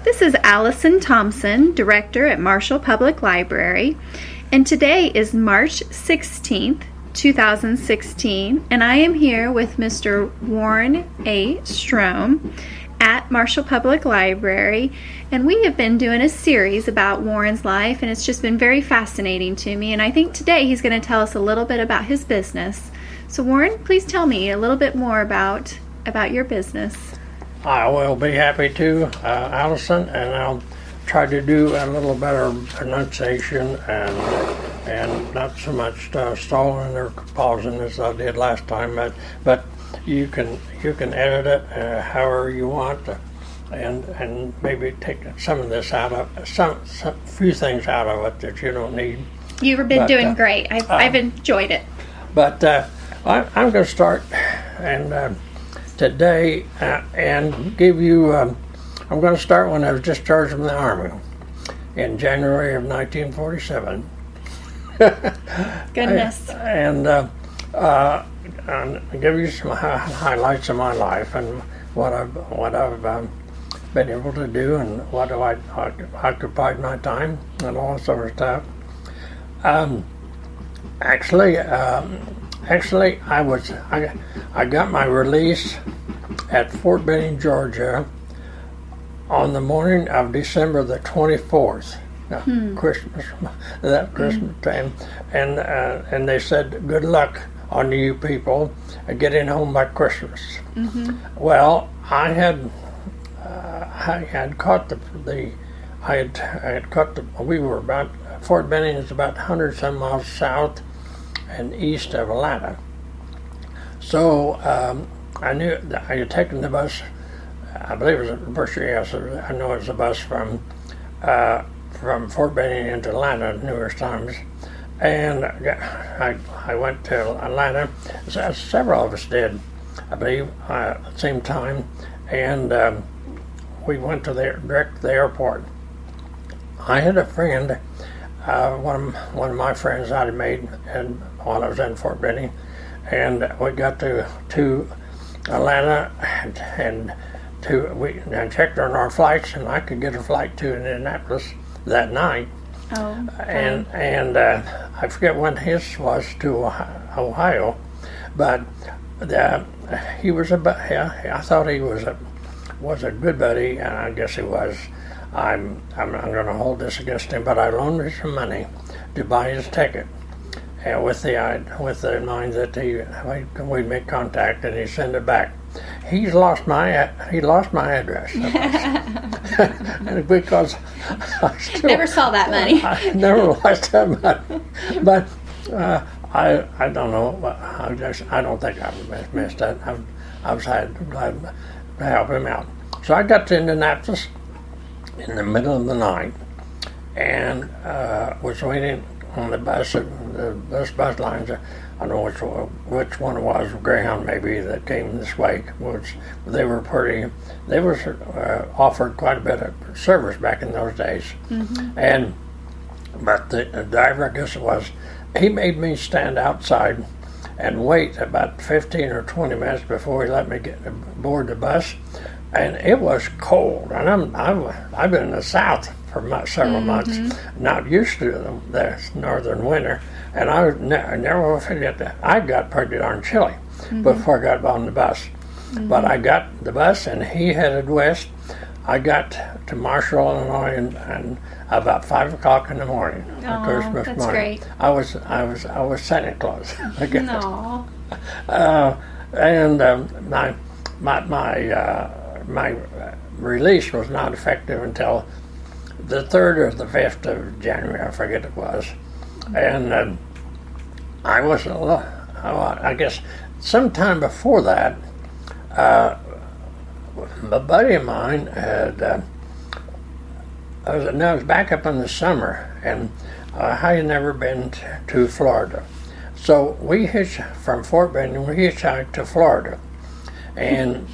This is Allison Thompson, Director at Marshall Public Library, and today is March 16th, 2016, and I am here with Mr. Warren A Strohm at Marshall Public Library, and we have been doing a series about Warren's life, and it's just been very fascinating to me, and I think today he's going to tell us a little bit about his business. So Warren, please tell me a little bit more about your business. I will be happy to, Allison, and I'll try to do a little better pronunciation and not so much stalling or pausing as I did last time. But you can edit it however you want, and maybe take some of this out of some few things out of it that you don't need. You've been doing great. I've enjoyed it. But I'm going to start and. Today and give you, I'm going to start when I was discharged from the Army in January of 1947. Goodness. And give you some highlights of my life and what I've been able to do and what I occupied my time and all that sort of stuff. Actually, I got my release at Fort Benning, Georgia, on the morning of December the 24th, Christmas time, and they said, "Good luck on you people getting home by Christmas." Mm-hmm. Well, I had caught we were about, Fort Benning is about 100 some miles south and east of Atlanta. So I knew that I had taken the bus. I believe it was Berkshire. Yes, I know it was a bus from Fort Benning into Atlanta numerous times, and I went to Atlanta. Several of us did, I believe, at the same time, and we went to direct to the airport. I had a friend. One of my friends I had made while I was in Fort Benning, and we got to Atlanta and checked on our flights, and I could get a flight to Indianapolis that night. Oh. And I forget when his was to Ohio, but he was I thought he was a good buddy, and I guess he was. I'm going to hold this against him, but I loaned him some money to buy his ticket, and with the mind that we'd make contact and he'd send it back. He lost my address, and because I still never saw that money. I never lost that money, but I don't know. I don't think I missed that. I was glad to help him out. So I got to Indianapolis in the middle of the night, and was waiting on the bus. The bus lines. I don't know which one it was, Greyhound maybe, that came this way. Which they were offered quite a bit of service back in those days. Mm-hmm. But the driver, I guess it was, he made me stand outside and wait about 15 or 20 minutes before he let me get aboard the bus. And it was cold, and I've been in the South for several months, not used to the northern winter, and I never will forget that. I got pretty darn chilly before I got on the bus, but I got the bus, and he headed west. I got to Marshall, Illinois, and about 5 o'clock in the morning, Christmas that's morning. Great. I was Santa Claus, I guess. No. My release was not effective until the 3rd or the 5th of January, I forget it was. And I was, I guess, sometime before that, a buddy of mine had, I was back up in the summer, and I had never been to Florida. So we from Fort Benning, we hitchhiked to Florida. And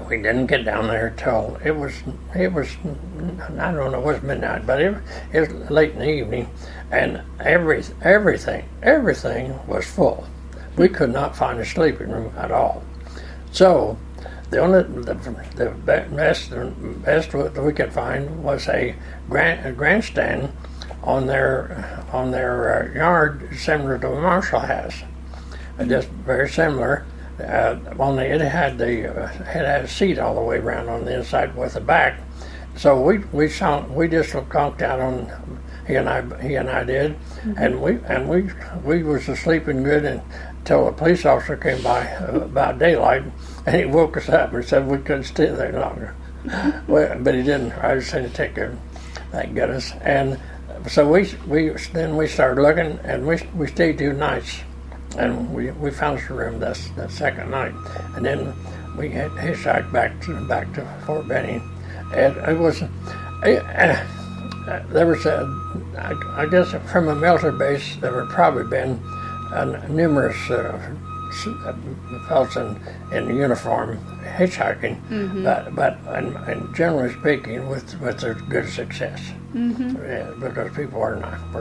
we didn't get down there till it was I don't know, it was midnight, but it was late in the evening, and everything was full. We could not find a sleeping room at all. So best that we could find was a grandstand on their yard, similar to what Marshall has, just very similar. Only it had a seat all the way around on the inside with the back. So we just conked out on, he and I did, and we was sleeping good until a police officer came by about daylight, and he woke us up and said we couldn't stay there longer. Well, but he didn't. I was saying to take care, thank goodness. And so we started looking, and we stayed 2 nights, and we found us a room that second night, and then we had hitchhiked back to Fort Benning, and it was there was I guess from a military base there had probably been numerous fellows in uniform hitchhiking, but and generally speaking with a good success, because people were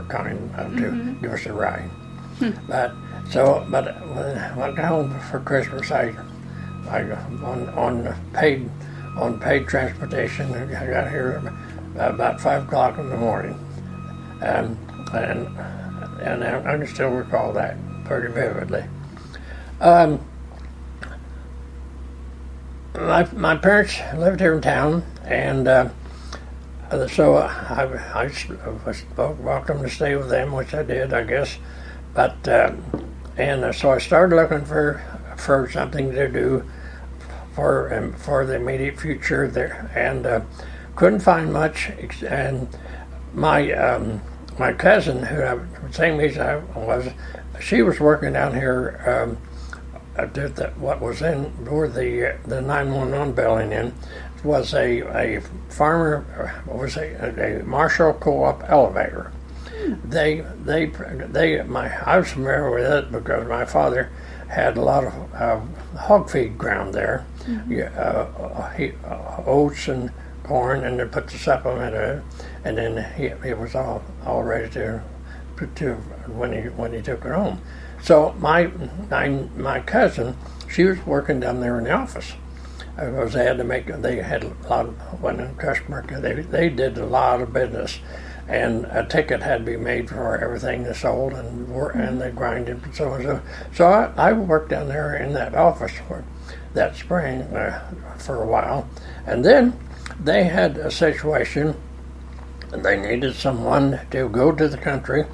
kind enough to give us a ride. But when I got home for Christmas, I on paid transportation. I got here about 5 o'clock in the morning, and I can still recall that pretty vividly. My parents lived here in town, and so I was welcome to stay with them, which I did, I guess. But so I started looking for something to do for the immediate future there, and couldn't find much. And my cousin, who I same age I was, she was working down here at what was where the 911 building in was a farmer, was a Marshall Co-op elevator. I was familiar with it because my father had a lot of hog feed ground there, oats and corn, and then put the supplement in it, and then it was all ready to when he took it home. So my cousin, she was working down there in the office. Because they had a lot of, when a customer, they did a lot of business, and a ticket had to be made for everything they sold, and they grinded and so on. So I worked down there in that office for that spring for a while, and then they had a situation, and they needed someone to go to the country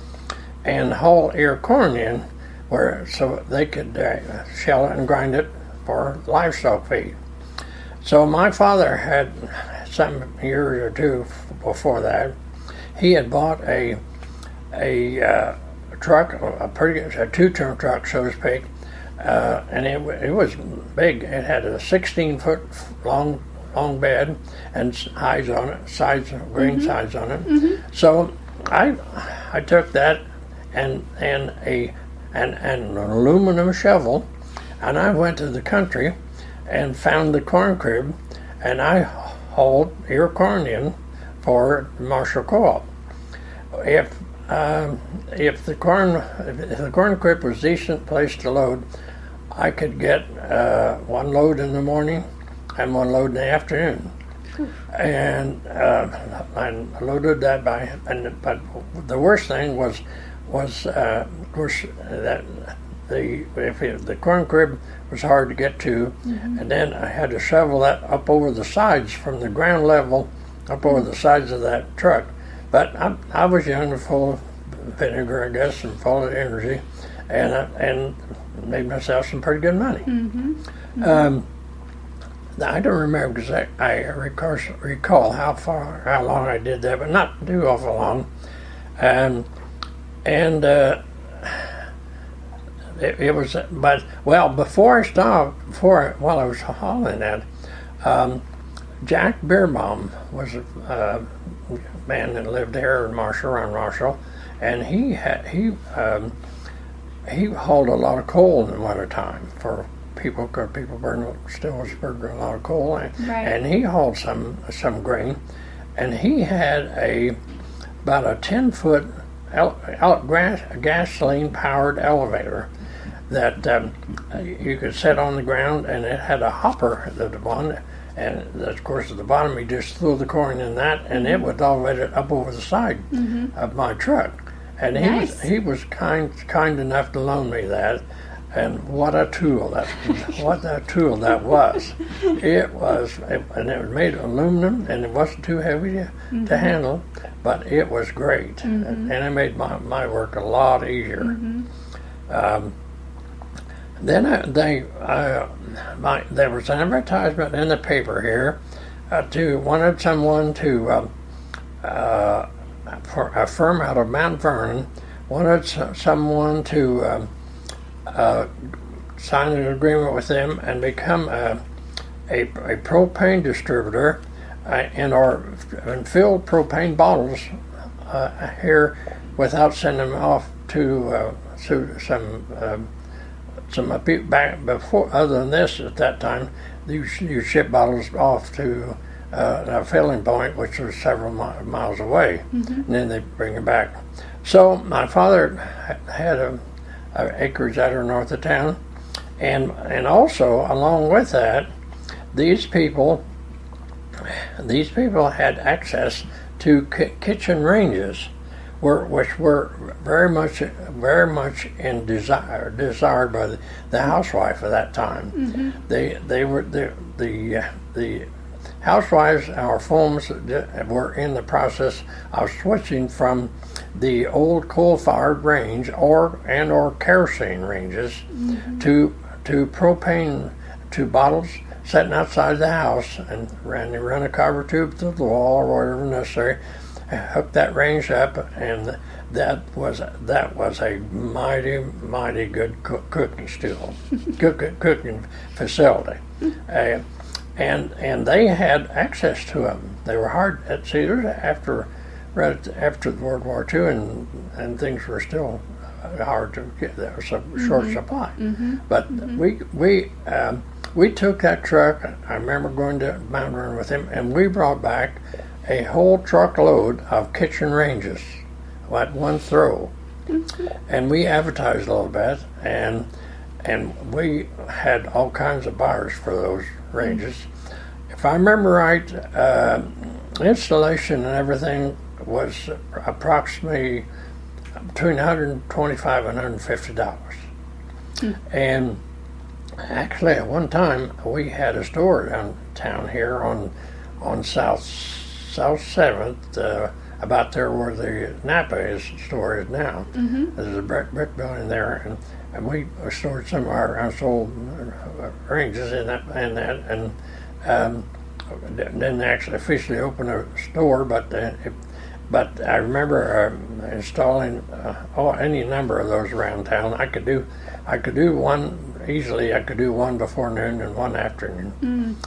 and haul ear corn in, so they could shell it and grind it for livestock feed. So my father had, some year or two before that, he had bought a truck, a two-ton truck, so to speak, and it was big. It had a 16-foot long bed and sides on it, green sides on it. So I took that and an aluminum shovel, and I went to the country and found the corn crib, and I hauled ear corn in for Marshall Co-op. If the corn crib was a decent place to load, I could get one load in the morning and one load in the afternoon, and I loaded that but the worst thing was of course that the corn crib was hard to get to, and then I had to shovel that up over the sides from the ground level up over the sides of that truck. But I was young and full of vinegar, I guess, and full of energy, and made myself some pretty good money. I don't remember because I recall how long I did that, but not too awful long. It was, but before I stopped, while I was hauling that, Jack Beerbaum was a man that lived there in around Marshall, and he hauled a lot of coal in the wintertime for people, because people burn a lot of coal, and he hauled some grain, and he had about a 10-foot gasoline-powered elevator that you could sit on the ground, and it had a hopper at the one, and of course at the bottom you just threw the corn in that, and it would elevate it up over the side of my truck. And Nice. he was kind enough to loan me that. And what a tool that was! It was, and it was made of aluminum, and it wasn't too heavy to handle, but it was great, and it made my work a lot easier. Then there was an advertisement in the paper here wanted someone to for a firm out of Mount Vernon wanted someone to sign an agreement with them and become a propane distributor and fill propane bottles here without sending them off to some back before. Other than this, at that time, you ship bottles off to a filling point, which was several miles away, and then they bring it back. So my father had a acreage out here north of town, and also along with that, these people had access to kitchen ranges, which were very much in desired by the housewife of that time. They were the housewives, our homes were in the process of switching from the old coal-fired range or kerosene ranges to propane, to bottles sitting outside the house, and run a copper tube through the wall or whatever necessary, hook that range up, and that was a mighty good cooking cooking facility. And they had access to them. They were hard at Cedars right after World War II, and things were still hard to get. There was a short supply. But we took that truck. I remember going to Mount Vernon with him, and we brought back a whole truckload of kitchen ranges at one throw. And we advertised a little bit, and we had all kinds of buyers for those ranges. If I remember right, installation and everything was approximately between $125 and $150. And actually, at one time, we had a store downtown here on South 7th, about there where the Napa store is now. There's a brick building there, and we stored some of our unsold ranges in that, and didn't actually officially open a store, but I remember installing any number of those around town. I could do one easily. I could do one before noon and one afternoon,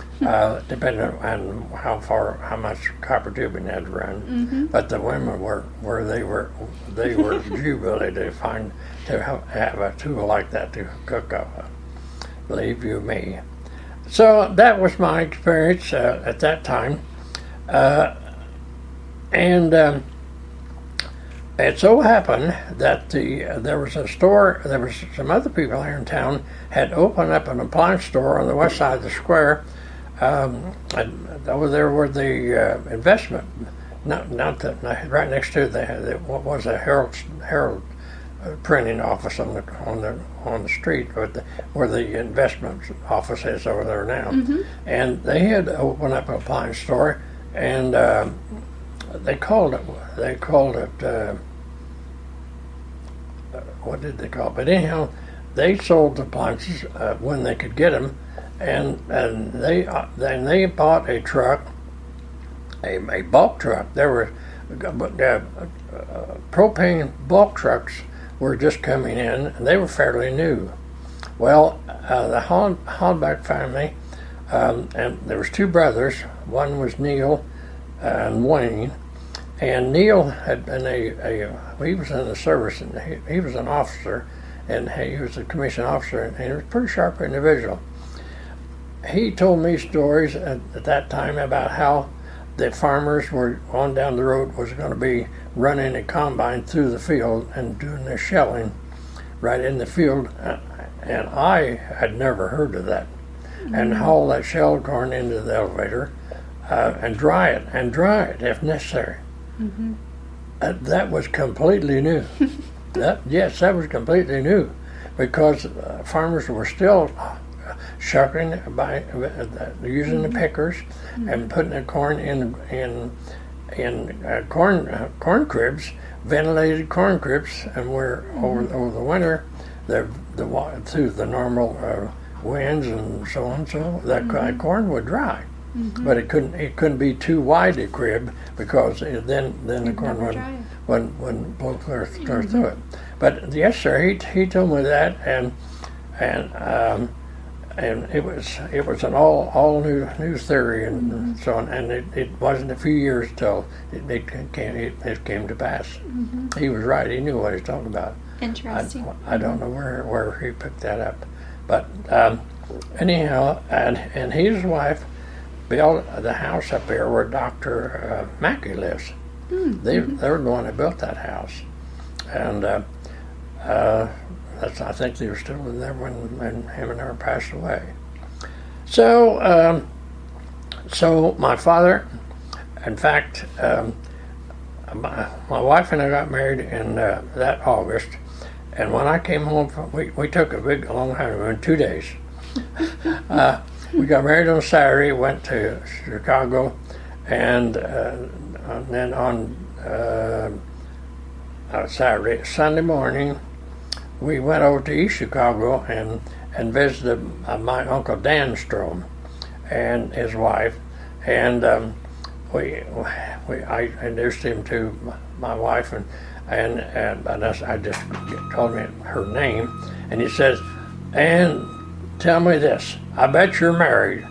depending on how much copper tubing had to run. But the women they were jubilant to have a tool like that to cook up. Believe you me. So that was my experience at that time. And it so happened that there was a store, there was some other people here in town had opened up an appliance store on the west side of the square, over there where the investment, right next to what was a Herald printing office on the street, where the investment office is over there now. And they had opened up an appliance store, and they called it what did they call it? But anyhow, they sold the appliances when they could get them, and they bought a truck, a bulk truck. There were propane bulk trucks were just coming in, and they were fairly new. Well, the Hollback family, and there was two brothers. One was Neil and Wayne, and Neil had been he was in the service, and he was an officer, and he was a commissioned officer, and he was a pretty sharp individual. He told me stories at that time about how the farmers were on down the road was going to be running a combine through the field and doing the shelling right in the field, and I had never heard of that. And haul that shelled corn into the elevator and dry it if necessary. That was completely new. That was completely new, because farmers were still shucking by using the pickers and putting the corn in corn cribs, ventilated corn cribs, and where over the winter, through the normal winds and so on, so that corn would dry. But it couldn't be too wide a crib, because then the corn wouldn't blow clear through it. But yes, sir, he told me that, and it was an all new theory and so on, and it wasn't a few years till it came to pass. He was right. He knew what he was talking about. Interesting. I don't know where he picked that up, but anyhow, and his wife built the house up there where Dr. Mackey lives. They were the one that built that house, and I think they were still in there when him and her passed away. So my father, in fact, my wife and I got married in that August, and when I came home, we took a long honeymoon, 2 days. We got married on Saturday, went to Chicago, and then on Sunday morning, we went over to East Chicago and visited my Uncle Dan Strohm and his wife, and I introduced him to my wife, and I just told him her name, and he says, "And tell me this, I bet you're married,"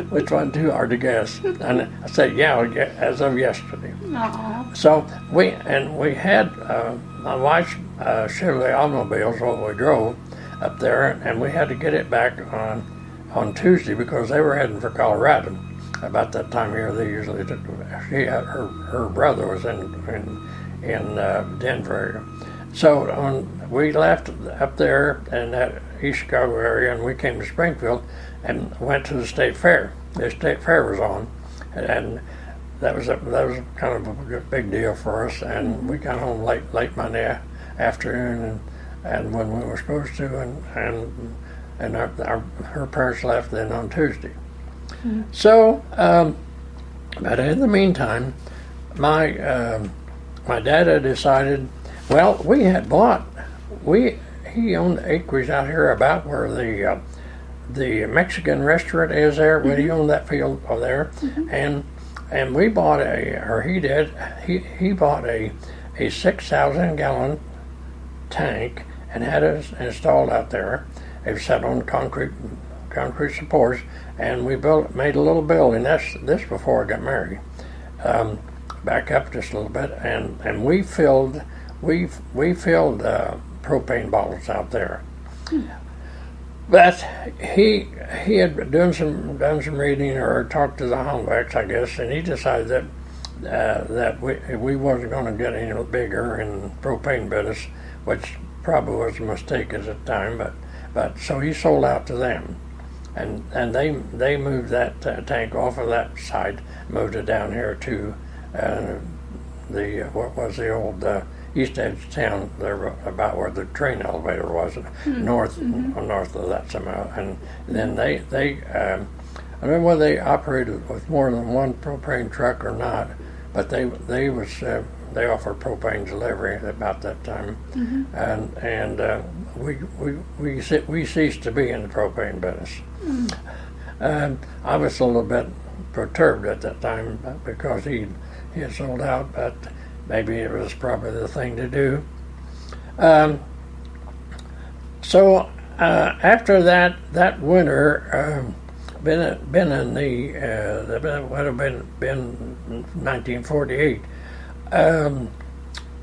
which wasn't too hard to guess. And I said, "Yeah, as of yesterday." Aww. So we had my wife's Chevrolet automobiles when we drove up there, and we had to get it back on Tuesday because they were heading for Colorado. About that time of year, they usually took. Her brother was in Denver. So we left up there in that East Chicago area, and we came to Springfield and went to the state fair. The state fair was on, and that was kind of a big deal for us. And we got home late Monday afternoon, and when we were supposed to, and her parents left then on Tuesday. So, but in the meantime, my dad had decided. Well, we had bought. He owned acreage out here about where the Mexican restaurant is there. When he owned that field over there, and we bought he bought a 6,000 gallon tank and had it installed out there. It was set on concrete supports, and we made a little building. This before I got married. Back up just a little bit, and we filled propane bottles out there. But he had done some reading or talked to the Honvex, I guess, and he decided that we wasn't going to get any bigger in propane business, which probably was a mistake at the time. But so he sold out to them, and they moved that tank off of that site, moved it down here to what was the old east edge of town there, about where the train elevator was, north of that somehow. And then they I don't know whether they operated with more than one propane truck or not, but they offered propane delivery about that time, and we ceased to be in the propane business. I was a little bit perturbed at that time because he had sold out, but maybe it was probably the thing to do. So after that winter, been in the would have been 1948.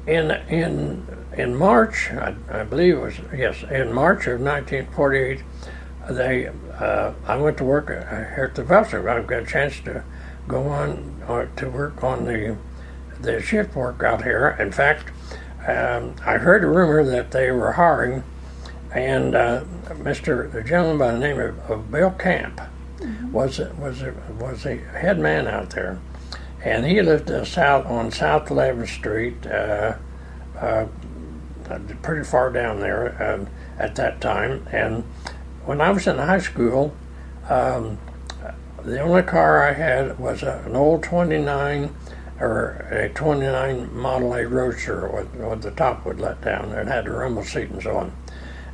In March, I believe it was, yes, in March of 1948, I went to work here at the vessel. I got a chance to go on to work on the shift work out here. In fact, I heard a rumor that they were hiring and the gentleman by the name of Bill Camp was the head man out there, and he lived on South 11th Street, pretty far down there at that time. And when I was in high school, the only car I had was an old 29 or a 29 Model A Roadster with the top would let down. It had a rumble seat and so on.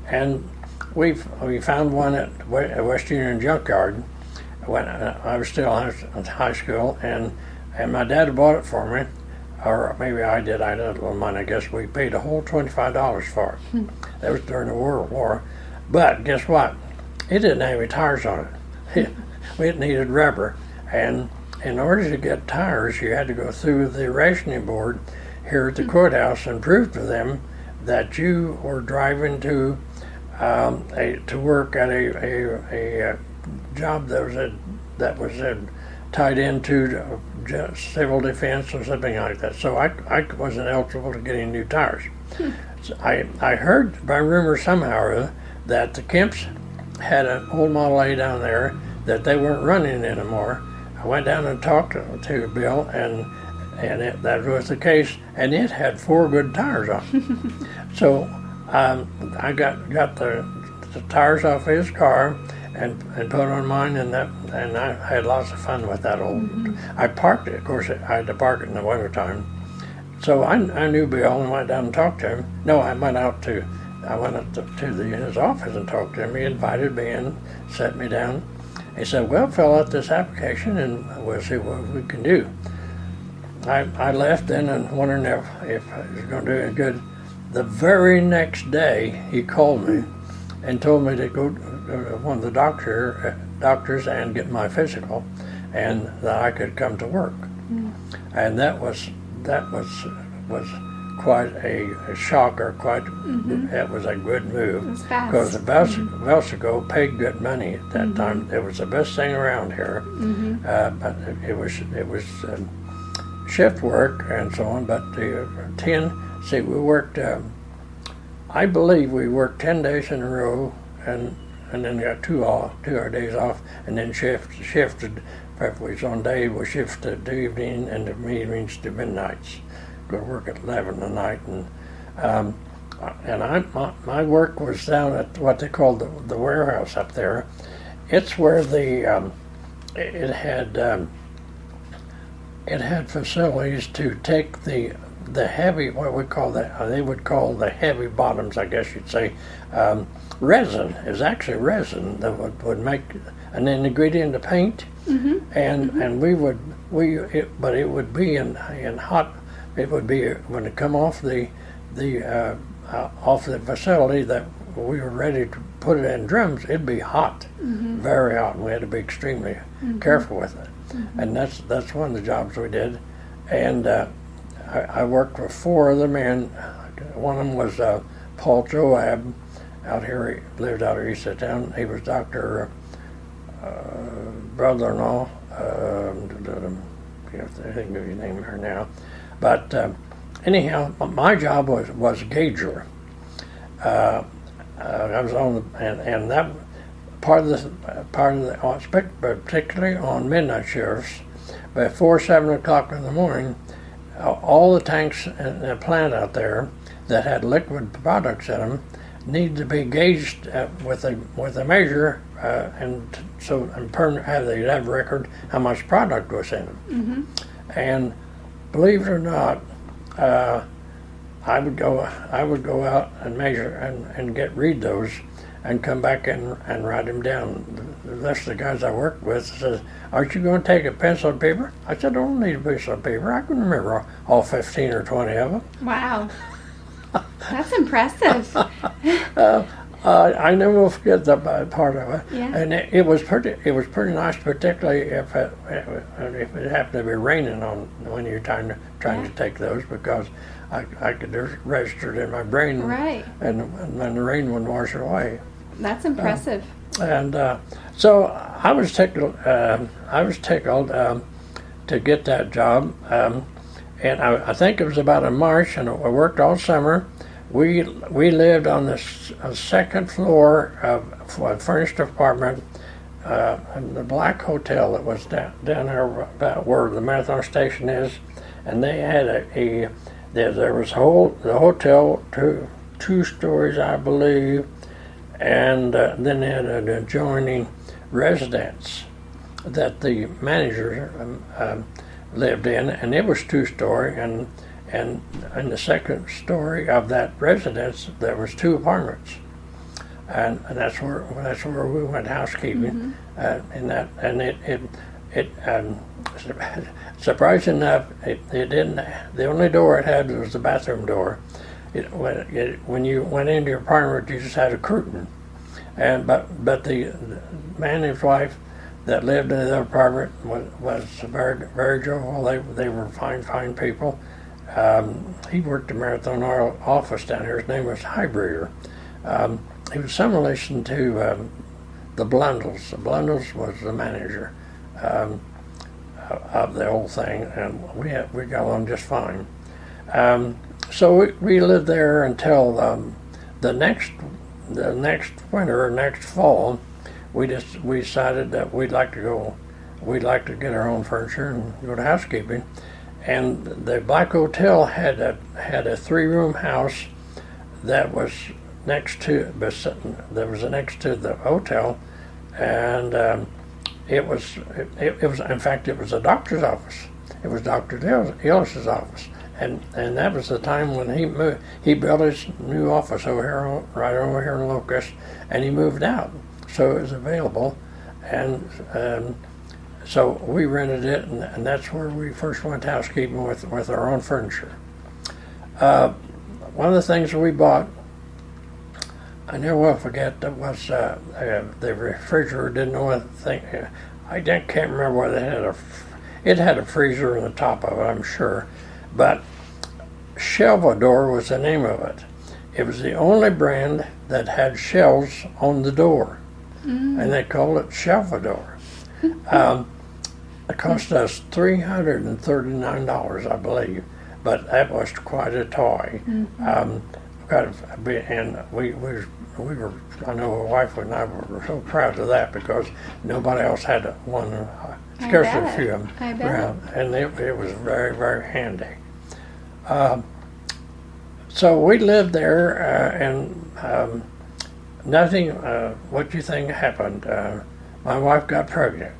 And we found one at West Union Junkyard when I was still in high school, and my dad bought it for me, or maybe I did. I had a little money. I guess we paid a whole $25 for it. That was during the World War. But guess what? It didn't have any tires on it. It needed rubber, and in order to get tires, you had to go through the rationing board here at the courthouse and prove to them that you were driving to work at a job that was tied into civil defense or something like that. So I wasn't eligible to get any new tires. So I heard by rumor somehow that the Kemps had an old Model A down there that they weren't running anymore. I went down and talked to Bill, and that was the case, and it had 4 good tires on it. So I got the tires off his car and put on mine, and I had lots of fun with that old. I parked it. Of course, I had to park it in the wintertime. So I knew Bill and went down and talked to him. No, I went up to his office and talked to him. He invited me in, sat me down. He said, "Well, fill out this application and we'll see what we can do." I left then and wondering if I was going to do any good. The very next day, he called me and told me to go to one of the doctors and get my physical, and that I could come to work. And that was quite a shocker. It was a good move, It was fast. because Velsico paid good money at that time. It was the best thing around here, but it was shift work and so on. But we worked. I believe we worked 10 days in a row, and then got two days off, and then shifted. If we was on day, we shifted to evening, and the evenings to midnights. Go to work at 11 at night, and my work was down at what they called the warehouse up there. It's where it had facilities to take the heavy, what we call that, they would call the heavy bottoms, I guess you'd say. Resin is actually resin that would make an ingredient to paint, and but it would be in hot. It would be when it come off the facility that we were ready to put it in drums. It'd be hot, very hot, and we had to be extremely careful with it. And that's one of the jobs we did. And I worked with 4 other men. One of them was Paul Joab, out here. He lived out here east of town. He was Dr. Brother-in-law. I think of his name here now. But anyhow, my job was gauger. I was on and that part of the particularly on midnight shifts, before 7 o'clock in the morning, all the tanks in the plant out there that had liquid products in them need to be gauged with a measure, and they'd have a record how much product was in them. And believe it or not, I would go out and measure and read those, and come back and write them down. The rest of the guys I worked with says, "Aren't you going to take a pencil and paper?" I said, "I don't need a pencil and paper. I can remember all 15 or 20 of them." Wow. That's impressive. I never will forget that part of it. Yeah. And it was pretty nice, particularly if it happened to be raining on when you're trying to take those, because I could just register it in my brain, Right. and the rain wouldn't wash it away. That's impressive. And so I was tickled. To get that job, and I think it was about in March, and I worked all summer we lived on the second floor of a furnished apartment in the Black Hotel that was down there about where the Marathon Station is, and they had there was the hotel two stories, I believe, and then they had an adjoining residence that the manager lived in, and it was 2-story, and in the second story of that residence there was 2 apartments, and that's where we went housekeeping, surprising enough, it didn't. The only door it had was the bathroom door. When you went into your apartment, you just had a curtain, but the man and his wife that lived in the apartment was very, very jovial. They were fine people. He worked the Marathon Oil office down here. His name was Highbreeder. He was some relation to the Blundells. The Blundells was the manager of the whole thing, and we got along just fine. So we lived there until the next winter or next fall. We decided that we'd like to get our own furniture and go to housekeeping. And the Black Hotel had a 3-room house that was next to the hotel, and it was in fact it was a doctor's office. It was Dr. Ellis's office, and that was the time when he moved. He built his new office right over here in Locust, and he moved out, so it was available, and so we rented it, and that's where we first went housekeeping with our own furniture. One of the things that we bought, I never will forget, that was the refrigerator. Didn't know what thing. I can't remember whether it had a freezer on the top of it, I'm sure, but Shelvador was the name of it. It was the only brand that had shelves on the door, and they called it Shelvador. It cost us $339, I believe, but that was quite a toy. And we were, I know my wife and I were so proud of that because nobody else had one, scarcely a few of them around, and it was very, very handy. So we lived there, and nothing, what do you think happened? My wife got pregnant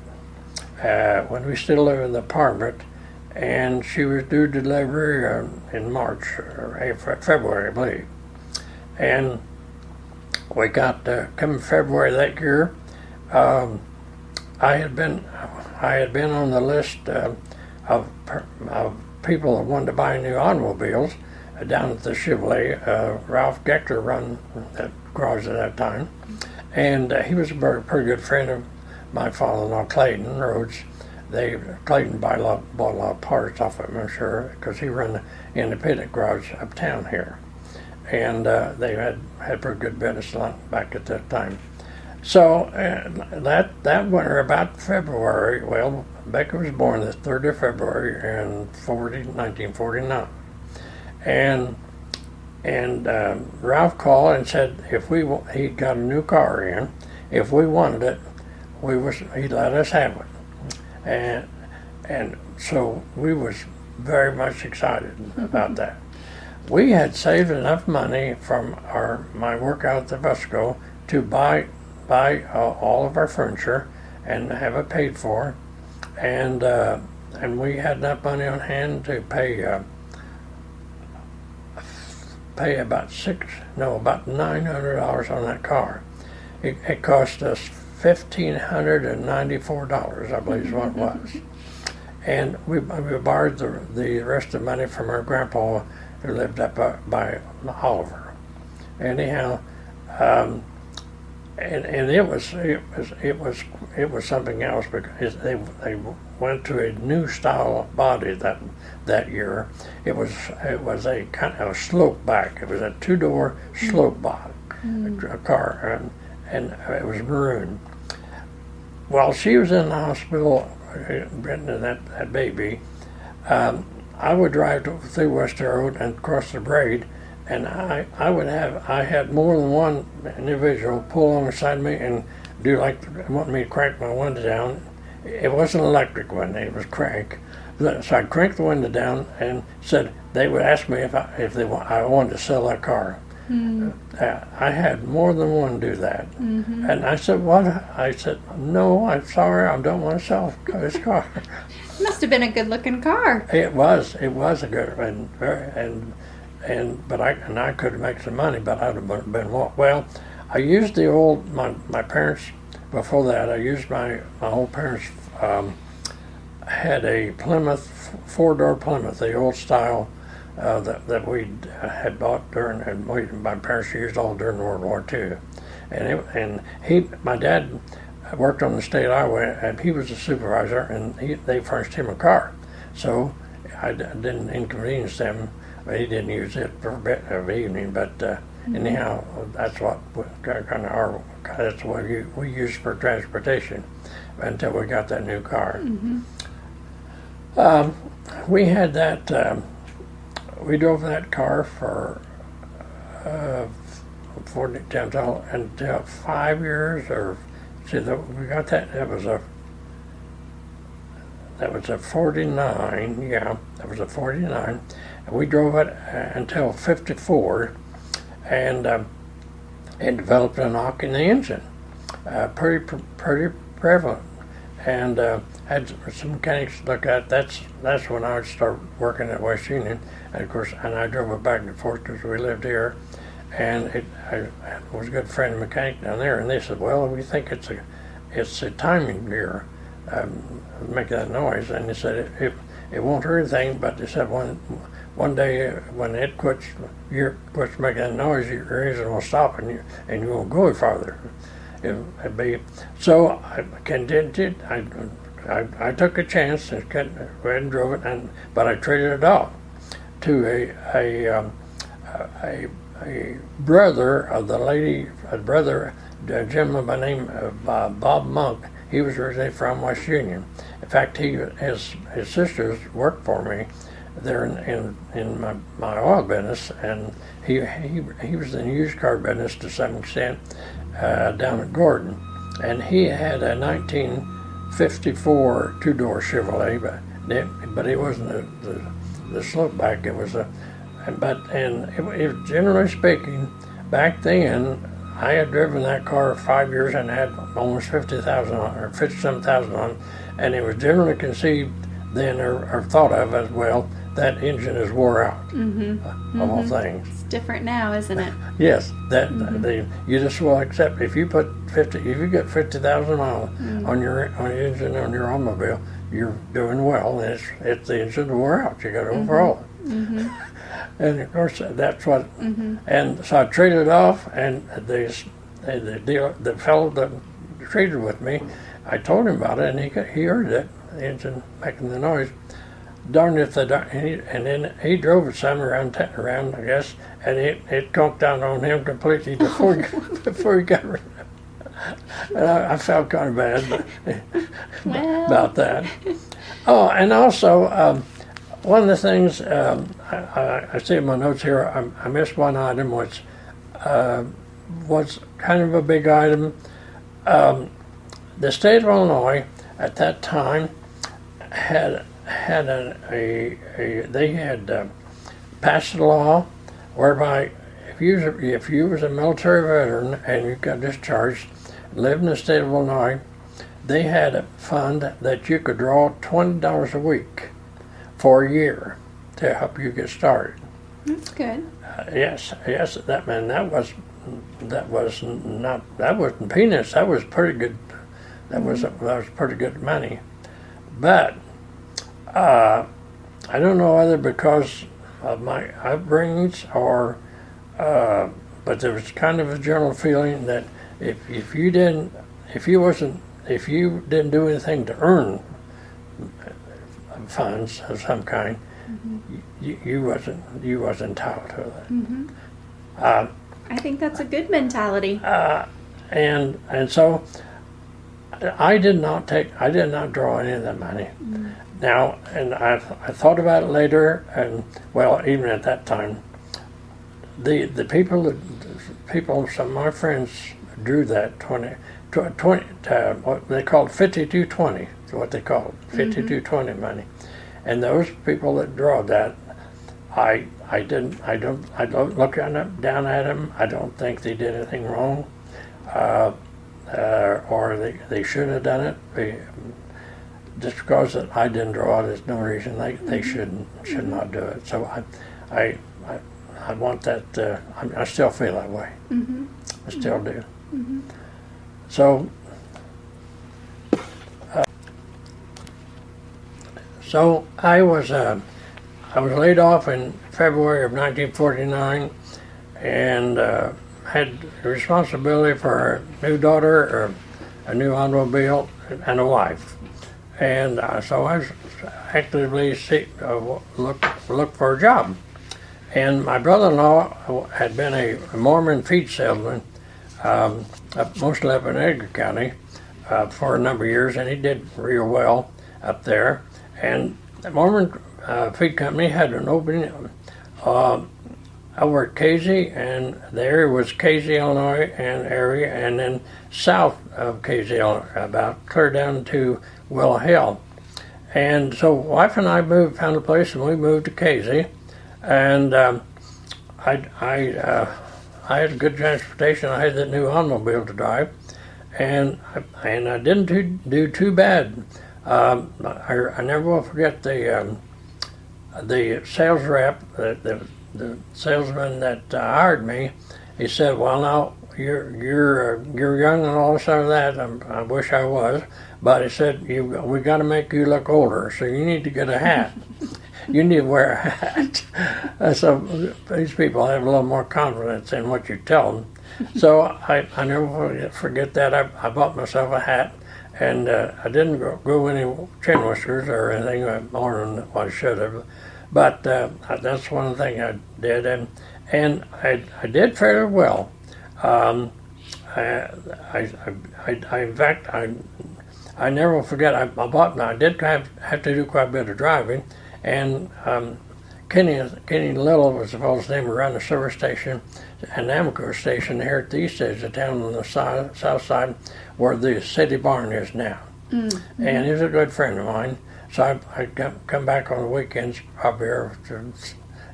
when we still lived in the apartment, and she was due delivery in March or February, I believe. And we got come February that year. I had been on the list of people that wanted to buy new automobiles down at the Chevrolet. Ralph Gechter run that garage at that time, and he was a pretty good friend of my father-in-law, Clayton Rhodes. Clayton bought a lot of parts off of him, I'm sure, because he ran the independent garage uptown here, and they had pretty good business back at that time. So that winter, about February, well, Becca was born the 3rd of February in 1949, and Ralph called and said he got a new car in, if we wanted it, he'd let us have it, and so we was very much excited about that. We had saved enough money from my work out at the Vesco to buy all of our furniture and have it paid for, and we had enough money on hand to pay about $900 on that car. It cost us $1,594, I believe is what it was. And we borrowed the rest of the money from our grandpa who lived up by Oliver. Anyhow, and it was something else because they went to a new style of body that year. It was a kind of slope back. It was a 2-door slope back a car, and it was maroon. While she was in the hospital, Brittany, that baby, I would drive through West Road and cross the Braid and I had more than one individual pull alongside me and do like want me to crank my window down. It wasn't an electric window; it was crank. So I cranked the window down and said they would ask me if I wanted to sell that car. I had more than one do that, and I said, "What?" I said, "No, I'm sorry, I don't want to sell this car." It must have been a good-looking car. It was a good but I could make some money, but I'd have been well. I used the old my parents before that. I used my old parents had a Plymouth 4-door Plymouth, the old style. That we had bought during, and my parents used all during World War II, my dad worked on the state highway, and he was a supervisor, and they furnished him a car, so I didn't inconvenience them. But he didn't use it for a bit of the evening, but anyhow, that's what we used for transportation until we got that new car. We had that. We drove that car for until 5 years, or we got that. That was a 49. Yeah, that was a 49, and we drove it until 54, and it developed a knock in the engine, pretty prevalent, and had some mechanics look at it. That's when I would start working at West Union. And of course, I drove it back and forth because we lived here, and I was a good friend of mechanic down there, and they said, "Well, we think it's a timing gear, make that noise." And they said it won't hurt anything, but they said one day when it quits making that noise, your engine will stop and you won't go farther. It'd be so. I continued. I took a chance and went and drove it, but I traded it off to a brother of the lady, a gentleman by the name of Bob Monk. He was originally from West Union. In fact, his sisters worked for me there in my oil business, and he was in the used car business to some extent down at Gordon, and he had a 1954 two-door Chevrolet, but it wasn't the slope back. It was generally speaking, back then, I had driven that car 5 years and had almost 50,000 on, or 50-some thousand on, and it was generally conceived then or thought of as, well, that engine is wore out, of all things. It's different now, isn't it? Yes, you just will accept if you get 50,000 miles on your engine on your automobile, you're doing well. And it's the engine wore out. You got to overhaul it. And of course, that's what. And so I traded it off, and the fellow that traded with me, I told him about it, and he heard it, the engine making the noise. Darn it, and then he drove it some around, I guess, and it conked down on him completely before he got rid of it. And I felt kind of bad about that. Oh, and also, one of the things I see in my notes here, I missed one item, which was kind of a big item. The state of Illinois at that time had passed a law whereby if you was a military veteran and you got discharged, lived in the state of Illinois, they had a fund that you could draw $20 a week for a year to help you get started. That's good. Yes, that wasn't peanuts. That was pretty good. That was pretty good money, but I don't know whether because of my upbringings or, but there was kind of a general feeling that if you didn't do anything to earn funds of some kind, you wasn't entitled to it. I think that's a good mentality. And so I did not draw any of that money. Now, and I thought about it later, and well, even at that time, the people, some of my friends drew that 20 what they called 5220, is what they called 5220 money, and those people that draw that, I don't look down at them. I don't think they did anything wrong, or they should have done it. Just because I didn't draw it, there's no reason they should not do it. So I want that. I still feel that way. I still do. So I was laid off in February of 1949, and had responsibility for a new daughter, a new automobile, and a wife. And so I was actively look for a job. And my brother-in-law had been a Mormon feed salesman, mostly up in Edgar County, for a number of years, and he did real well up there. And the Mormon feed company had an opening over at Casey, and the area was Casey, Illinois, and then south of Casey, Illinois, about clear down to Willow Hill. And so wife and I found a place, and we moved to Casey. And I had good transportation. I had that new automobile to drive, and I didn't do too bad. I never will forget the sales rep, the salesman that hired me. He said, "Well, now you're young and all this and that. I wish I was, but he said we got to make you look older, so you need to get a hat." You need to wear a hat. So these people have a little more confidence in what you tell them. So I never forget that. I bought myself a hat, and I didn't grow any chin whiskers or anything more than what I should have. But that's one thing I did, and I did fairly well. In fact, I never will forget. I did have to do quite a bit of driving. And Kenny Little was supposed to run a service station, an Amoco station here at the east edge of town on the south side, where the city barn is now. Mm-hmm. And he was a good friend of mine. So I'd come back on the weekends, probably,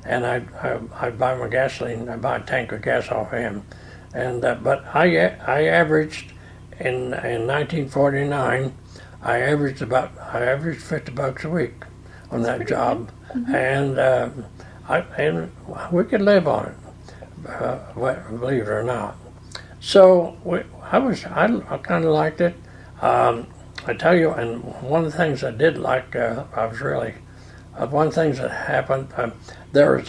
and I'd buy my gasoline. I'd buy a tank of gas off of him. And but I averaged in 1949. I averaged $50 a week on that job, and we could live on it, believe it or not. So I kind of liked it. I tell you, and one of the things I did like, one of the things that happened, there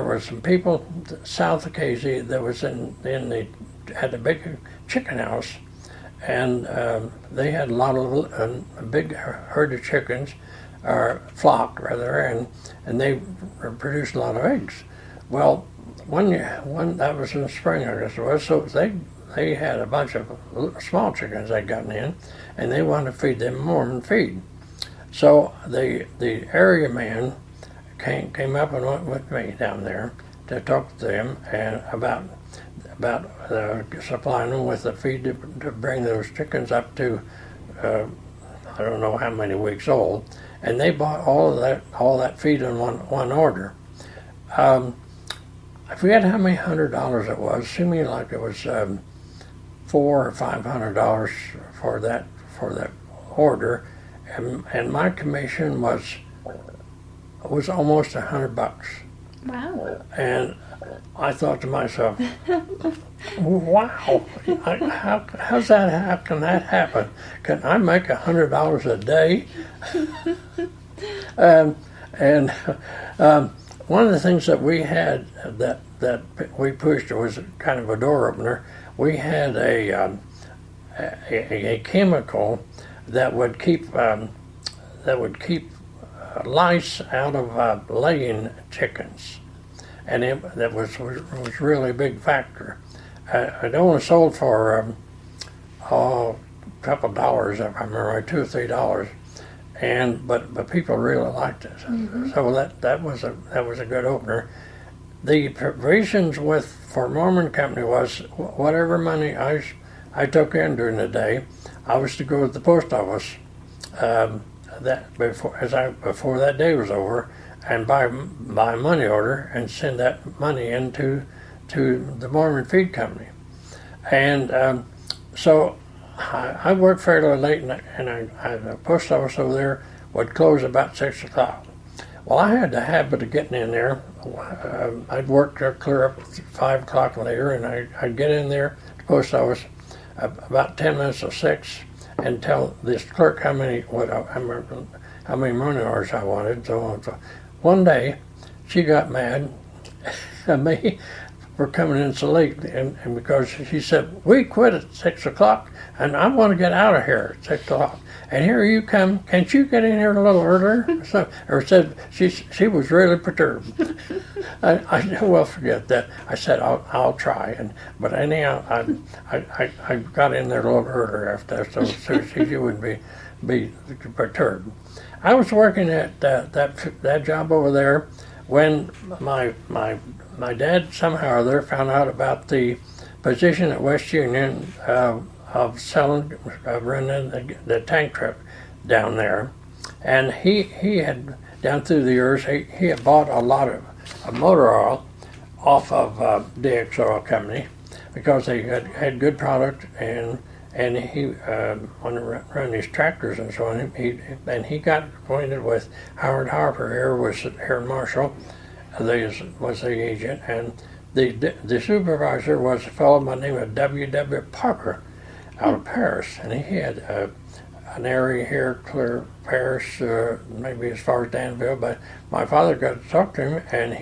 were some people south of Casey that was had a big chicken house, and they had a big herd of chickens, or flock rather, and they produced a lot of eggs. Well, one that was in the spring, I guess it was, so they had a bunch of small chickens they'd gotten in, and they wanted to feed them Mormon feed. So the area man came up and went with me down there to talk to them and about supplying them with the feed to bring those chickens up to I don't know how many weeks old. And they bought all that feed in one order. I forget how many $100 it was. It seemed to me like it was $400 or $500 for that order, and my commission was almost $100. Wow! And I thought to myself, wow, how's that? How can that happen? Can I make $100 a day? One of the things that we had that we pushed was kind of a door opener. We had a chemical that would keep lice out of laying chickens, and that was really a big factor. It only sold for a couple dollars, if I remember, $2 or $3, but people really liked it. Mm-hmm. So that was a good opener. the provisions for Mormon Company was whatever money I took in during the day, I was to go to the post office before that day was over, and buy money order and send that money into the Mormon Feed Company. And so I worked fairly late, and the post office over there would close about 6 o'clock. Well, I had the habit of getting in there. I'd work clear up 5 o'clock later, and I'd get in there to the post office about 10 minutes to 6 and tell this clerk how many money orders I wanted. So one day, she got mad at me for coming in so late, and because she said, we quit at 6 o'clock, and I want to get out of here at 6 o'clock. And here you come, can't you get in here a little earlier? Or said she was really perturbed. I will forget that. I said, I'll try. But anyhow, I got in there a little earlier after that, so she wouldn't be perturbed. I was working at that job over there when my dad somehow or other found out about the position at West Union of running the tank trip down there. And he had, down through the years, he had bought a lot of motor oil off of DX Oil Company because they had good product, and he wanted to run these tractors and so on. He got acquainted with Howard Harper here in Marshall, was the agent, and the supervisor was a fellow by the name of W.W. Parker out of Paris, and he had an area here, clear Paris, maybe as far as Danville. But my father got to talk to him, and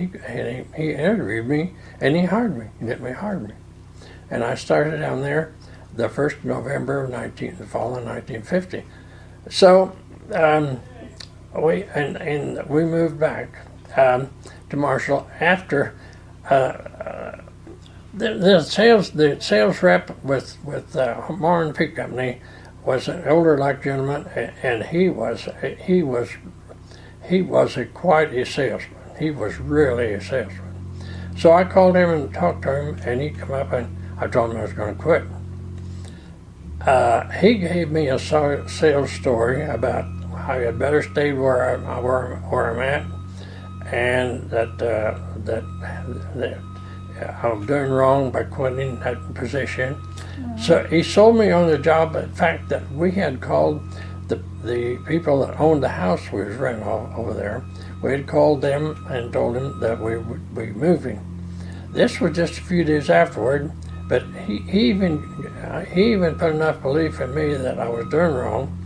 he interviewed me, and he hired me. He let me hire me, and I started down there the 1st of November of the following 1950. So we moved back to Marshall after. The sales rep with Warren Feed Company was an older gentleman, and he was quite a salesman. He was really a salesman. So I called him and talked to him, and he come up, and I told him I was going to quit. He gave me a sales story about how I had better stay where I'm at, and that I was doing wrong by quitting that position. Mm-hmm. So he sold me on the job. In fact, that we had called the people that owned the house we was renting over there. We had called them and told them that we would be moving. This was just a few days afterward, but he even put enough belief in me that I was doing wrong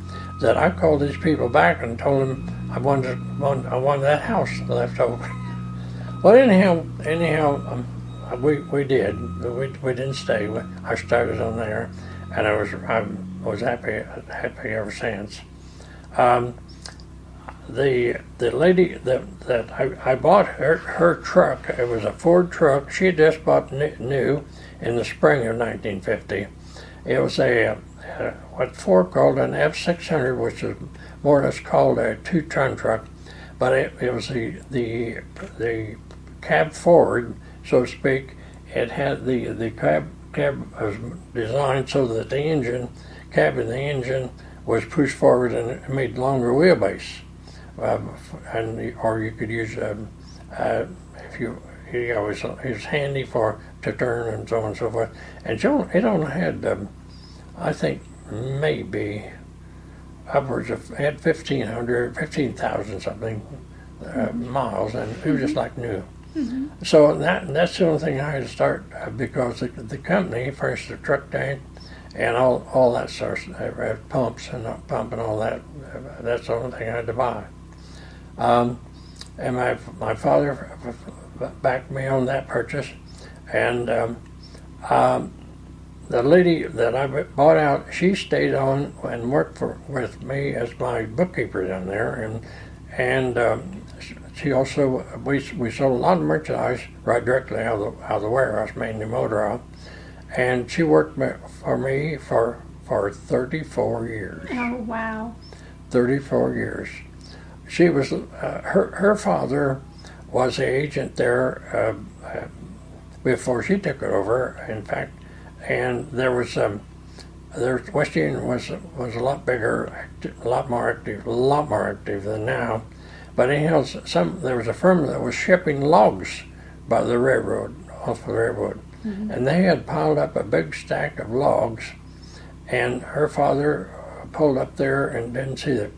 that I called these people back and told them I wanted that house left over. Well, anyhow. We did. We didn't stay. I started on there, and I was happy ever since. The lady that I bought her truck. It was a Ford truck. She had just bought new in the spring of 1950. It was what Ford called an F600, which is more or less called a 2-ton truck, but it was the cab forward, so to speak. It had the cab was designed so that the engine was pushed forward and it made longer wheelbase, or you could use it was handy to turn and so on and so forth. And it only had I think maybe upwards of had 15,000 something miles, and it was just like new. Mm-hmm. So that's the only thing I had to start because the company furnished the truck tank and all that sort of pumps and all that. That's the only thing I had to buy. And my father backed me on that purchase, and the lady that I bought out, she stayed on and worked with me as my bookkeeper down there, and she also we sold a lot of merchandise right directly out of the warehouse, mainly motor oil, and she worked for me for 34 years. Oh wow! 34 years. She was her father was the agent there before she took it over, in fact. And West Union was a lot bigger, a lot more active than now. But anyhow, there was a firm that was shipping logs by the railroad, off the railroad, and they had piled up a big stack of logs. And her father pulled up there and didn't see the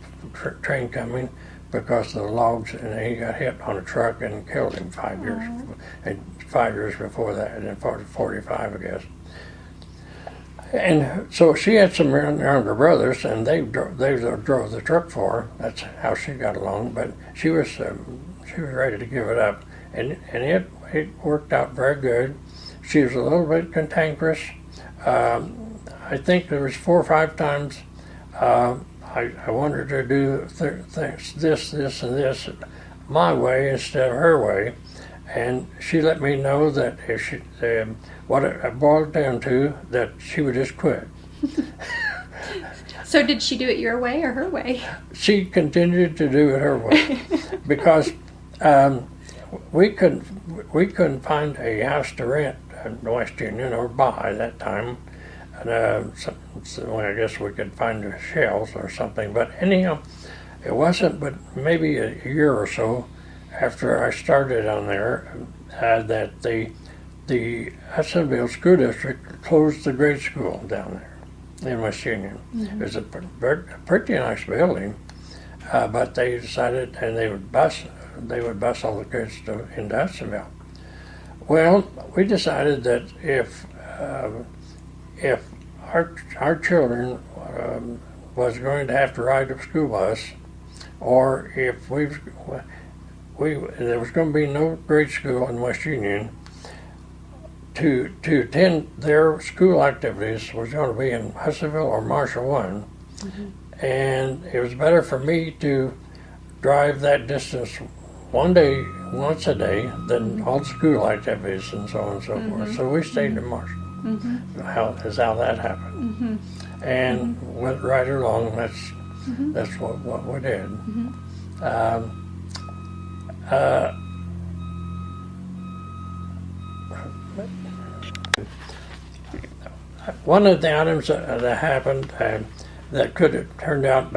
train coming because of the logs, and he got hit on a truck and killed him 5 years, and 5 years before that, in 45, I guess. And so she had some younger brothers, and they drove the truck for her. That's how she got along. But she was ready to give it up, and it worked out very good. She was a little bit cantankerous. I think there was 4 or 5 times I wanted her to do things, this, and this, my way instead of her way. And she let me know that if she, what it boiled down to, that she would just quit. So did she do it your way or her way? She continued to do it her way because we couldn't find a house to rent in West Union or buy that time. And so I guess we could find the shells or something. But anyhow, it wasn't but maybe a year or so after I started on there that the Hudsonville School District closed the grade school down there in West Union. It was a pretty nice building, but they decided, and they would bus all the kids into Hudsonville. Well, we decided that if our children was going to have to ride a school bus, or if there was going to be no grade school in West Union, to attend their school activities was going to be in Hudsonville or Marshall 1. And it was better for me to drive that distance once a day than all the school activities and so on and so forth. So we stayed in Marshall. How that happened. And went right along. That's what we did. One of the items that happened that could have turned out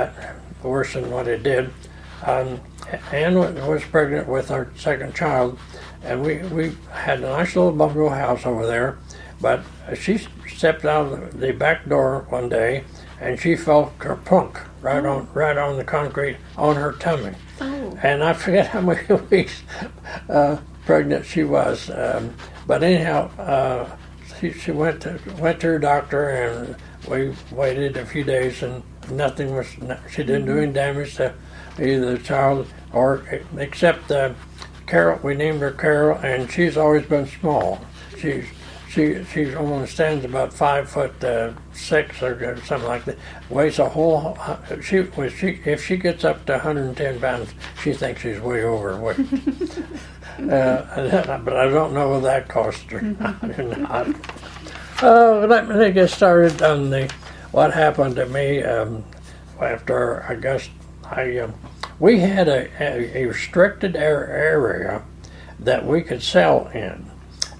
worse than what it did, Ann was pregnant with our second child, and we had a nice little bungalow house over there, but she stepped out of the back door one day and she fell plunk right on the concrete on her tummy. And I forget how many weeks pregnant she was, but anyhow, she went to her doctor, and we waited a few days, and she didn't do any damage to either the child or except Carol. We named her Carol, and she's always been small. She only stands about 5'6" or something like that. Weighs a whole. If she gets up to 110 pounds, she thinks she's way overweight. But I don't know what that cost her. Let me get started on what happened to me after August. We had a restricted area that we could sell in.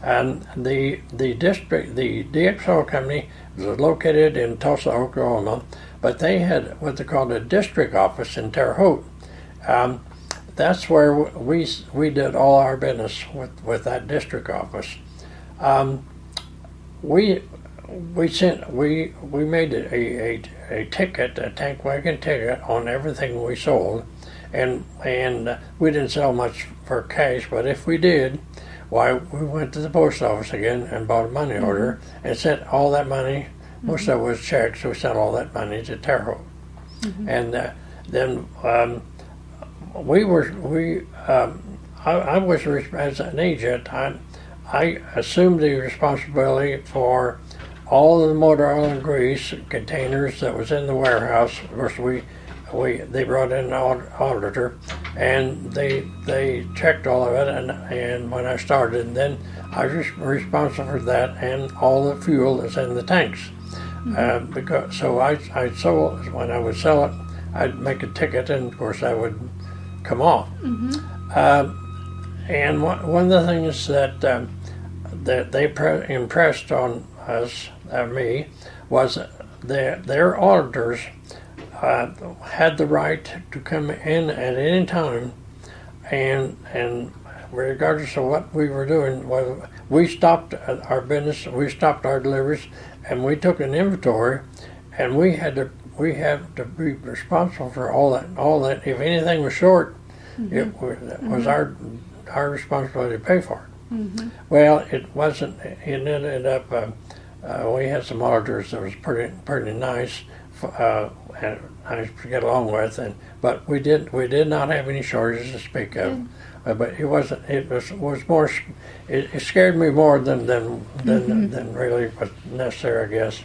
And the DXO company was located in Tulsa, Oklahoma, but they had what they called a district office in Terre Haute. That's where we did all our business with that district office. We made a ticket, a tank wagon ticket on everything we sold, and we didn't sell much for cash, but if we did, why, we went to the post office again and bought a money order and sent all that money. Most of it was checks, so we sent all that money to Terre Haute. And then I was, as an agent, I assumed the responsibility for all of the motor oil and grease containers that was in the warehouse. Of course, they brought in an auditor, and they checked all of it, and when I started, then I was responsible for that and all the fuel that's in the tanks. So I sold, when I would sell it, I'd make a ticket, and of course that would come off. And one of the things that that they impressed on us, me, was their auditors had the right to come in at any time, and regardless of what we were doing, whether we stopped our business, we stopped our deliveries, and we took an inventory, and we had to be responsible for all that. If anything was short, it was our responsibility to pay for it. Well, it wasn't. It ended up. We had some auditors that was pretty nice, and nice to get along with, but we did not have any shortages to speak of. But it wasn't. It was more. It scared me more than really was necessary, I guess.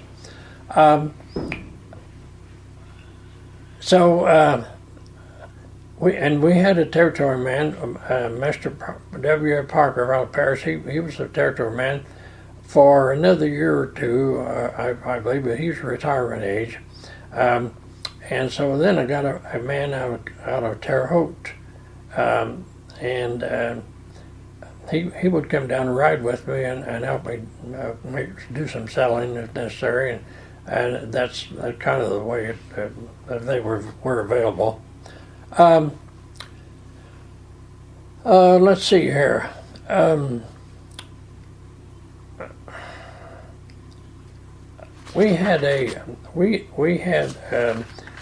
We had a territory man, Mr. W. Parker out of Paris. He was a territory man for another year or two, I believe, but he's retirement age. And so then I got a man out of Terre Haute, and he would come down and ride with me and help me do some selling if necessary, and that's kind of the way that they were available. Let's see here. We had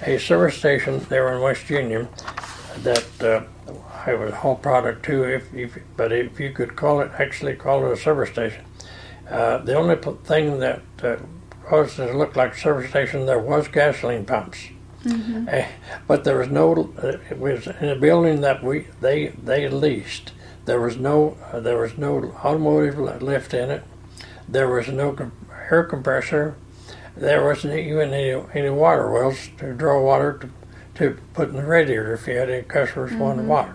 a service station there in West Union that I would haul product to, but if you could call it a service station. The only thing that caused it to look like a service station, there was gasoline pumps. But there was no. It was in a building that they leased. There was no automotive lift in it. There was no air compressor. There wasn't even any water wells to draw water to put in the radiator if you had any customers wanting water.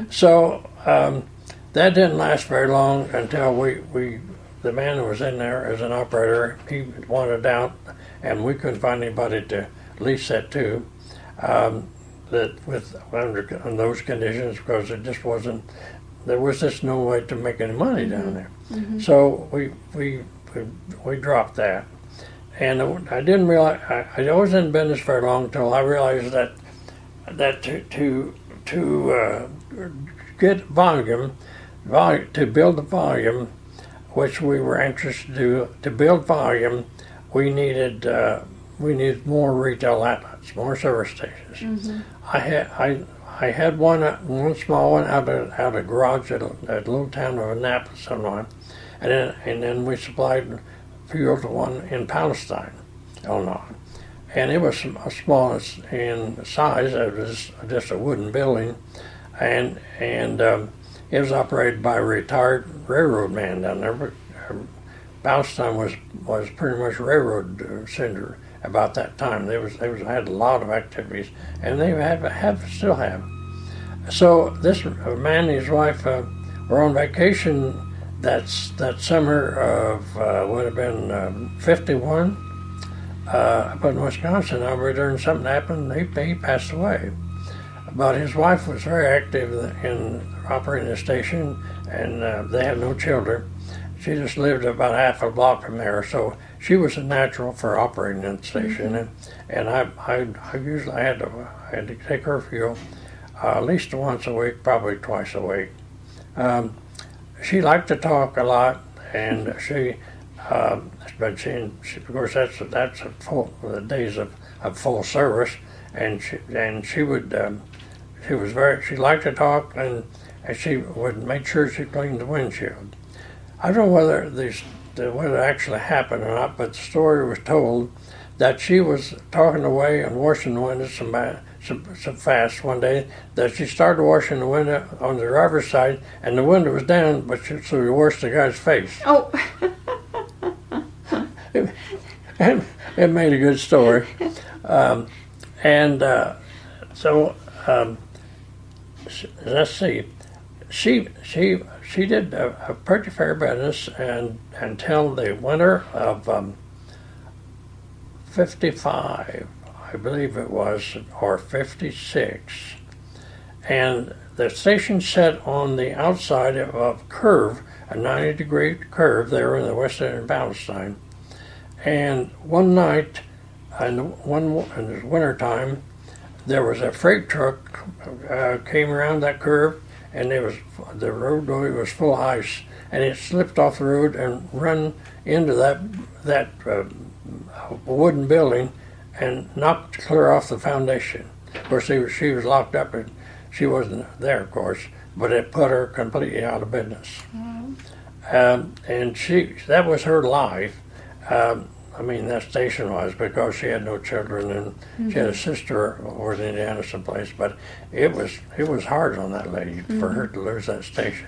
So that didn't last very long until the man who was in there as an operator, he wanted out, and we couldn't find anybody to lease that to. That on those conditions, because it just wasn't. There was just no way to make any money down there. So we dropped that. And I didn't realize, I wasn't in business very long until I realized that to get volume, to build the volume, which we were anxious to do, to build volume, we needed more retail outlets, more service stations. I had one small one out of a garage at a little town of Annapolis, Illinois, and then we supplied fuel to one in Palestine, Illinois, and it was small in size. It was just a wooden building, and it was operated by a retired railroad man down there. But Palestine was pretty much railroad center about that time. They had a lot of activities, and they still have. So this man and his wife were on vacation. That summer of would have been 51 up in Wisconsin. I returned, something happened. He passed away. But his wife was very active in operating the station, and they had no children. She just lived about half a block from there, so she was a natural for operating the station. And I usually had to take her fuel at least once a week, probably twice a week. She liked to talk a lot, and but she of course that's the days of full service, and she liked to talk, and she would make sure she cleaned the windshield. I don't know whether it actually happened or not, but the story was told that she was talking away and washing the windows so fast one day that she started washing the window on the driver's side, and the window was down, but so she washed the guy's face. Oh. It made a good story. Let's see. She did a pretty fair business until the winter of 55, I believe it was, or 56. and the station set on the outside of a curve, a 90-degree curve there in the west end of Palestine. And one night, in the wintertime, there was a freight truck came around that curve, and the roadway was full of ice, and it slipped off the road and run into that wooden building and knocked clear off the foundation. Of course, she was locked up, and she wasn't there, of course, but it put her completely out of business. And that was her life. That station was, because she had no children, and she had a sister over in Indiana someplace. But it was hard on that lady for her to lose that station.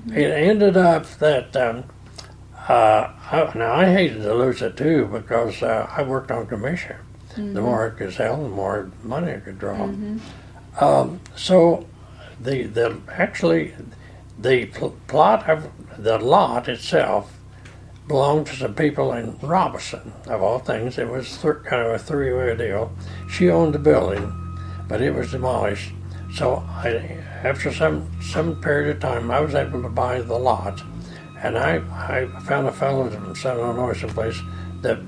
It ended up that I hated to lose it too, because I worked on commission. The more I could sell, the more money I could draw. So the plot of the lot itself belonged to some people in Robinson, of all things. It was kind of a three-way deal. She owned the building, but it was demolished. So after some period of time, I was able to buy the lot, and I found a fellow from San Illinois someplace that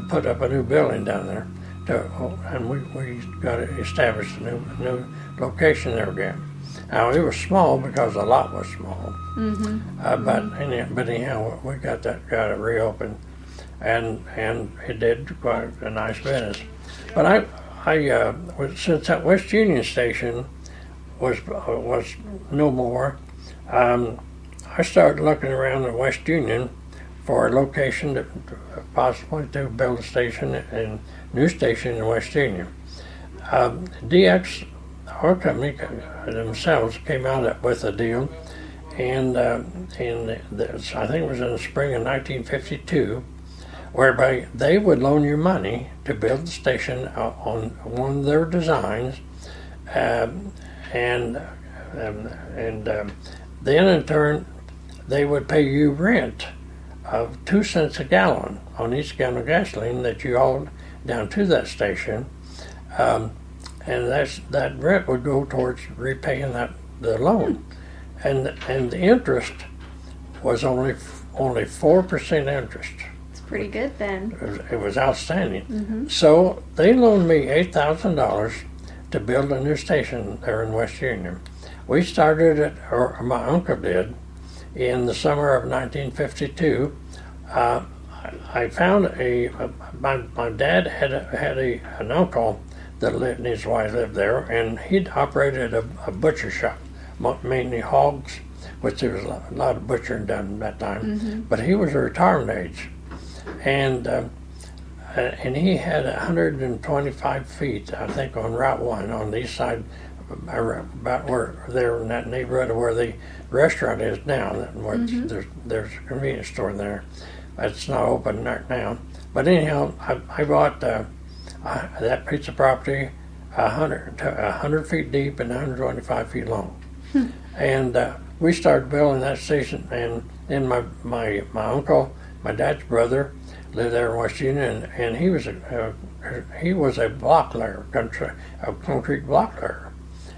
put up a new building down there, and we got it established, a new location there again. Now, it was small because the lot was small, but anyhow, we got it reopened, and it did quite a nice business. But since that West Union station was no more, I started looking around at West Union for a location to possibly to build a station and new station in West Union. DX, our company themselves, came out with a deal, and I think it was in the spring of 1952, whereby they would loan you money to build the station on one of their designs, and then in turn they would pay you rent of 2 cents a gallon on each gallon of gasoline that you hauled down to that station. And that rent would go towards repaying the loan, and the interest was only 4% interest. It's pretty good then. It was outstanding. So they loaned me $8,000 to build a new station there in West Union. We started it, or my uncle did, in the summer of 1952. I found my dad had an uncle that lived, and his wife lived there, and he'd operated a butcher shop, mainly hogs, which there was a lot of butchering done at that time. But he was a retirement age, and he had 125 feet, I think, on Route 1 on the east side, about where there in that neighborhood where the restaurant is now. Where there's a convenience store there. It's not open now. But anyhow, I bought that piece of property 100 feet deep and 125 feet long. And we started building that station, and then my uncle, my dad's brother, lived there in West Union, and he was a block layer, a concrete block layer.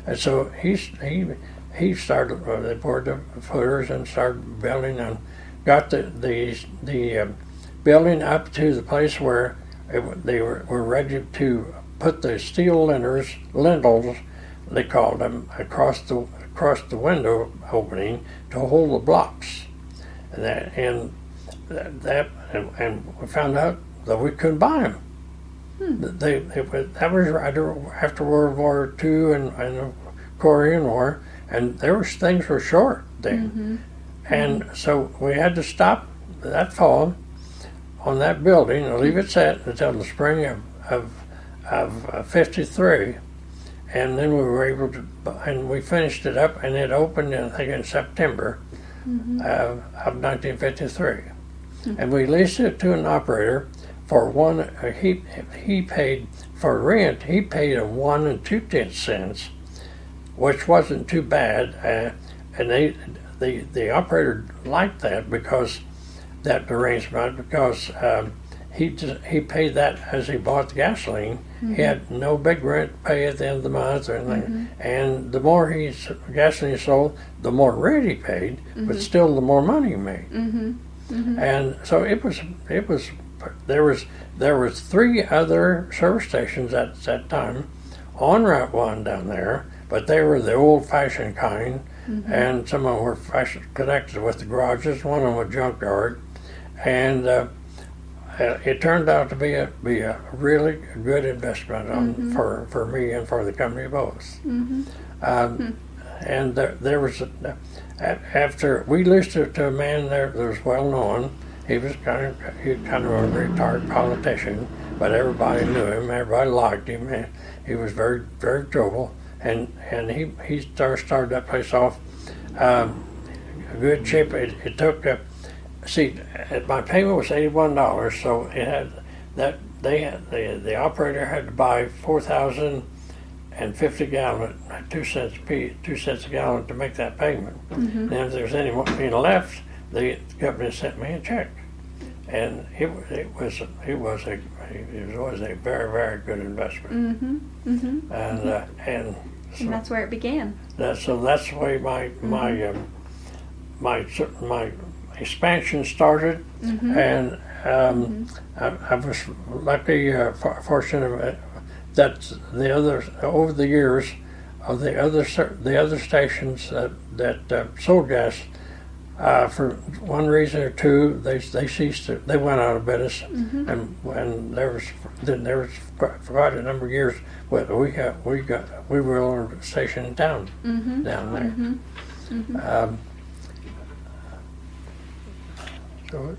And so he started, they poured the footers and started building, and got the building up to the place where they were ready to put the steel lintels, they called them, across the window opening to hold the blocks, and we found out that we couldn't buy them. That was right after World War II and the Korean War, and things were short then. And so we had to stop that fall on that building and leave it set until the spring of 53, and then we were able to, and we finished it up, and it opened, I think, in September of 1953. And we leased it to an operator for one. He paid for rent. He paid a 1 2/10 cents, which wasn't too bad, and the operator liked that because that arrangement, because he paid that as he bought the gasoline, He had no big rent to pay at the end of the month or anything. And the more gasoline he sold, the more rent he paid, but still the more money he made. And so there was 3 other service stations at that time on Route 1 down there, but they were the old-fashioned kind, and some of them were connected with the garages. One of them was junkyard, and it turned out to be a really good investment for me and for the company both. And there was after we leased it to a man there that was well known. He was kind of a retired politician, but everybody knew him. Everybody liked him. And he was very trouble, and he started that place off a good shape. It took my payment was $81, so it had that the operator had to buy 4,050 gallon, 2 cents a gallon to make that payment. And if there's any more being left, the company sent me a check, and it was a very good investment. And that's where it began. That's the way my expansion started, and I was lucky, fortunate that over the years of the other stations that sold gas, for one reason or two, they went out of business, and there was quite a number of years where we were on a station in town down there. So